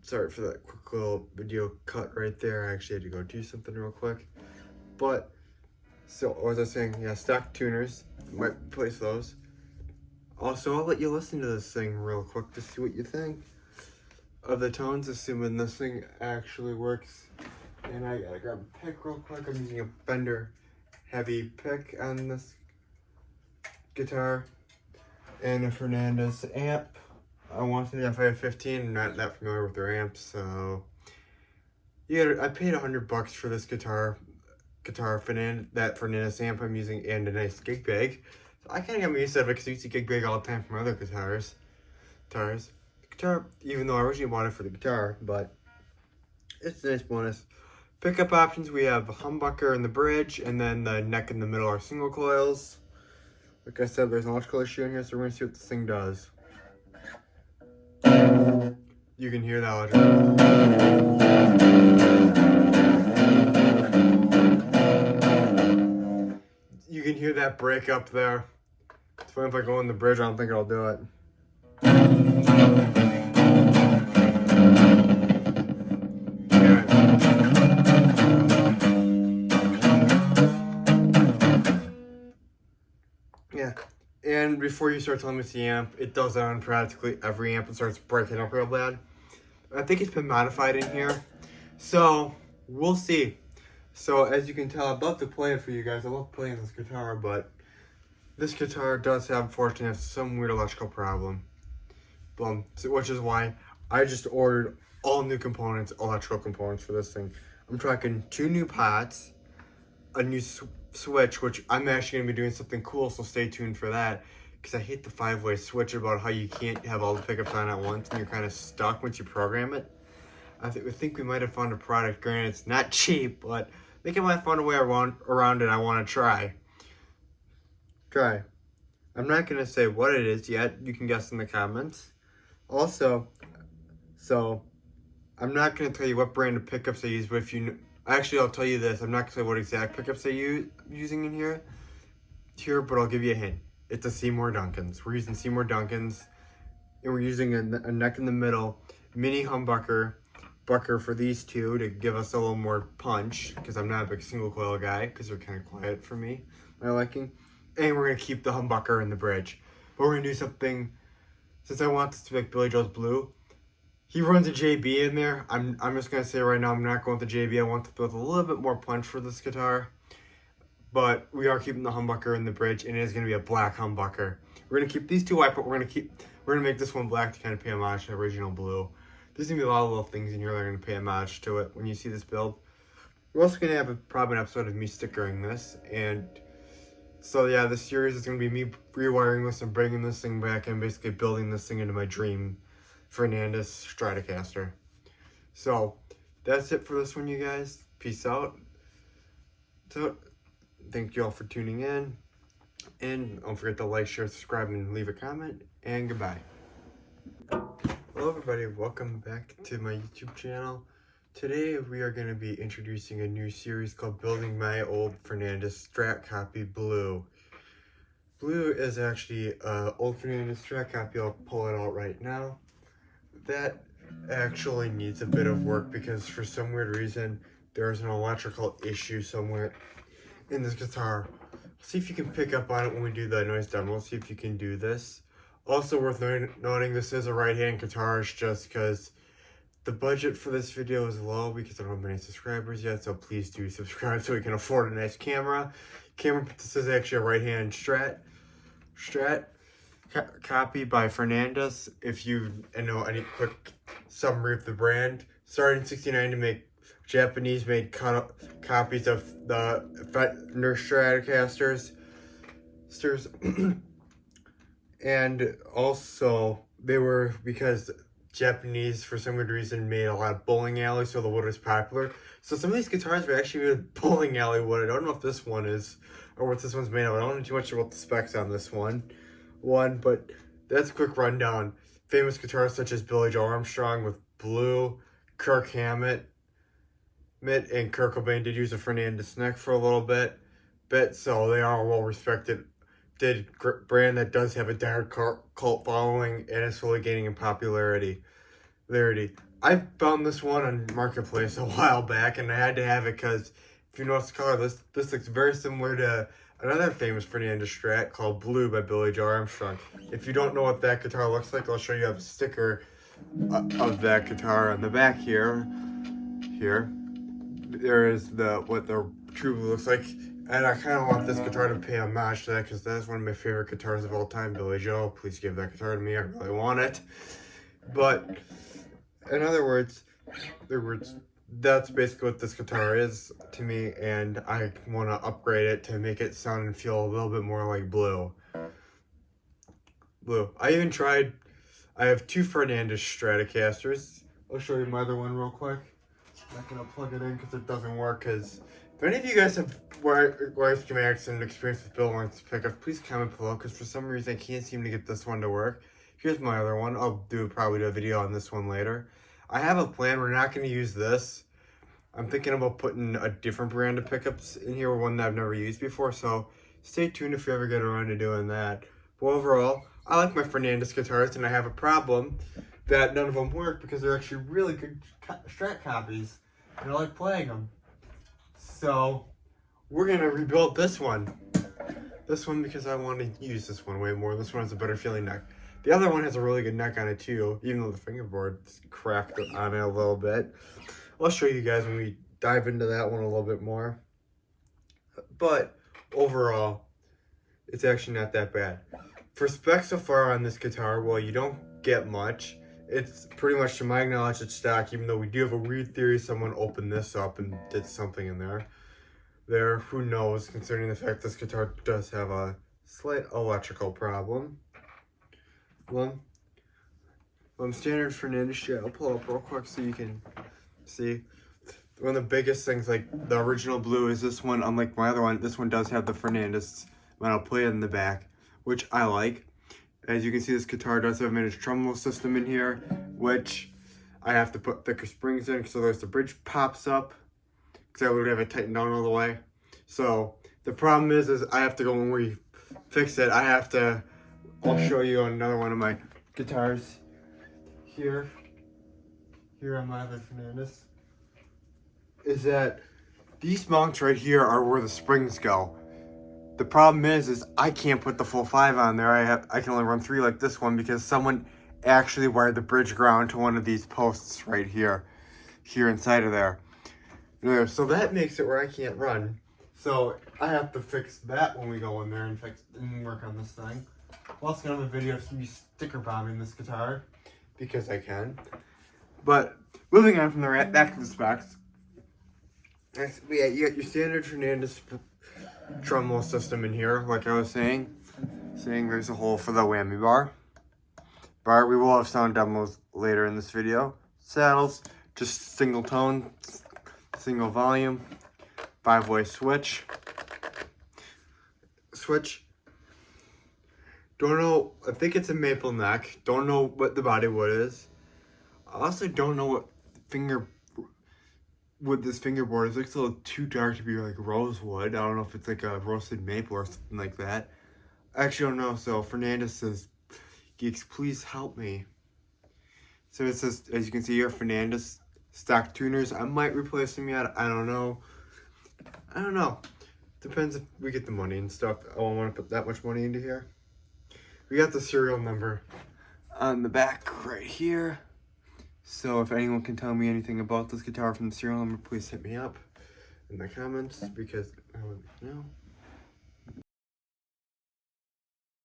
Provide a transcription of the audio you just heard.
Sorry for that quick little video cut right there. I actually had to go do something real quick. But, so as I was saying, yeah, stock tuners, might place those. Also, I'll let you listen to this thing real quick to see what you think of the tones, assuming this thing actually works. And I gotta grab a pick real quick. I'm using a Fender heavy pick on this guitar. And a Fernandez amp. I wanted the FI15. I'm not that familiar with their amps, so yeah, I paid $100 for this guitar Fernandez amp I'm using, and a nice gig bag. So I kind of got used to it because I use a gig bag all the time from other guitars. The guitar, even though I originally bought it for the guitar, but it's a nice bonus. Pickup options: we have a humbucker in the bridge, and then the neck in the middle are single coils. Like I said, there's an electrical issue in here, so we're gonna see what this thing does. You can hear that electric. You can hear that break up there. It's funny, if I go in the bridge, I don't think I'll do it. Yeah. And before you start telling me it's the amp, it does that on practically every amp and starts breaking up real bad. I think it's been modified in here. So, we'll see. So, as you can tell, I'd love to play it for you guys. I love playing this guitar, but this guitar does have, unfortunately, some weird electrical problem. Which is why I just ordered all new components, electrical components for this thing. I'm tracking 2 new pots, a new switch, which I'm actually going to be doing something cool, so stay tuned for that. Because I hate the 5-way switch about how you can't have all the pickups on at once and you're kind of stuck once you program it. I think we might have found a product. Granted, it's not cheap, but I think I might have found a way around it I want to try. I'm not going to say what it is yet. You can guess in the comments. Also, so I'm not going to tell you what brand of pickups I use, but if you actually, I'll tell you this. I'm not going to say what exact pickups I using in here, but I'll give you a hint. It's a Seymour Duncan's. We're using Seymour Duncan's, and we're using a neck in the middle mini humbucker for these two to give us a little more punch, because I'm not a big single coil guy, because they're kind of quiet for me, my liking. And we're going to keep the humbucker in the bridge. But we're going to do something, since I want this to be like Billy Joel's Blue. He runs a JB in there. I'm just going to say right now, I'm not going with the JB. I want to build a little bit more punch for this guitar. But we are keeping the humbucker in the bridge, and it is going to be a black humbucker. We're going to keep these two white, but we're going to make this one black to kind of pay homage to the original blue. There's going to be a lot of little things in here that are going to pay homage to it when you see this build. We're also going to have probably an episode of me stickering this, and so yeah, this series is going to be me rewiring this and bringing this thing back and basically building this thing into my dream Fernandez Stratocaster. So that's it for this one, you guys. Peace out. So thank you all for tuning in, and don't forget to like, share, subscribe, and leave a comment, and goodbye. Hello everybody, welcome back to my YouTube channel. Today we are going to be introducing a new series called Building My Old Fernandez Strat Copy Blue. Blue is actually an old Fernandez Strat copy. I'll pull it out right now. That actually needs a bit of work because for some weird reason there's an electrical issue somewhere in this guitar. See if you can pick up on it when we do the noise demo. See if you can do this. Also worth noting, this is a right-hand guitar, just because the budget for this video is low because I don't have many subscribers yet, so please do subscribe so we can afford a nice camera. This is actually a right-hand Strat copy by Fernandez. If you know any quick summary of the brand, started in '69 to make Japanese-made copies of the Fender Stratocasters. And also, they were, because Japanese, for some weird reason, made a lot of bowling alleys, so the wood was popular. So some of these guitars were actually made of bowling alley wood. I don't know if this one is, or what this one's made of. I don't know too much about the specs on this one, but that's a quick rundown. Famous guitars such as Billy Joe Armstrong with Blue, Kirk Hammett, and Kurt Cobain did use a Fernandez neck for a little bit, so they are well respected. Brand that does have a dire cult following and is slowly gaining in popularity. Rarity. I found this one on Marketplace a while back, and I had to have it because if you notice the color, this looks very similar to another famous Fernandez Strat called Blue by Billy Joe Armstrong. If you don't know what that guitar looks like, I'll show you a sticker of that guitar on the back here. Here, there is what the true blue looks like, and I kind of want this guitar to pay homage to that because that's one of my favorite guitars of all time. Billy Joe, please give that guitar to me. I really want it. But in other words, that's basically what this guitar is to me, and I want to upgrade it to make it sound and feel a little bit more like Blue. I even tried, I have two Fernandez Stratocasters. I'll show you my other one real quick. I'm not going to plug it in because it doesn't work, because if any of you guys have wire schematics and experience with Bill Lawrence pickups, please comment below, because for some reason I can't seem to get this one to work. Here's my other one. I'll probably do a video on this one later. I have a plan. We're not going to use this. I'm thinking about putting a different brand of pickups in here, one that I've never used before, so stay tuned if you ever get around to doing that. But overall, I like my Fernandez guitars, and I have a problem that none of them work because they're actually really good Strat copies, and I like playing them. So we're going to rebuild this one. This one because I want to use this one way more. This one has a better feeling neck. The other one has a really good neck on it too, even though the fingerboard's cracked on it a little bit. I'll show you guys when we dive into that one a little bit more. But overall, it's actually not that bad. For specs so far on this guitar, well, you don't get much. It's pretty much, to my knowledge, it's stock, even though we do have a weird theory someone opened this up and did something in there. Who knows, considering the fact this guitar does have a slight electrical problem. Well, standard Fernandez Strat. I'll pull up real quick so you can see. One of the biggest things, like the original Blue, is this one. Unlike my other one, this one does have the Fernandez metal plate in the back, which I like. As you can see, this guitar does have a managed tremolo system in here, which I have to put thicker springs in, so there's the bridge pops up, because I would have it tightened down all the way. So the problem is I have to go, when we fix it, I'll show you on another one of my guitars here on my other Fernandez, is that these mounts right here are where the springs go. The problem is I can't put the full 5 on there. I can only run 3 like this one because someone actually wired the bridge ground to one of these posts right here inside of there. So that makes it where I can't run. So I have to fix that when we go in there and work on this thing. I'm also gonna have a video of me sticker bombing this guitar because I can. But moving on from the back to the specs, you got your standard Fernandez tremolo system in here, like I was saying. There's a hole for the whammy bar. We will have sound demos later in this video. Saddles, just single tone, single volume, 5-way switch. Don't know, I think it's a maple neck. Don't know what the body wood is. I also don't know what this fingerboard is. It looks a little too dark to be like rosewood. I don't know if it's like a roasted maple or something like that. I actually don't know. So Fernandez says, geeks, please help me. So it says, as you can see here, Fernandez stock tuners. I might replace them yet. I don't know. Depends if we get the money and stuff. I don't want to put that much money into here. We got the serial number on the back right here. So if anyone can tell me anything about this guitar from the serial number, please hit me up in the comments because I would know.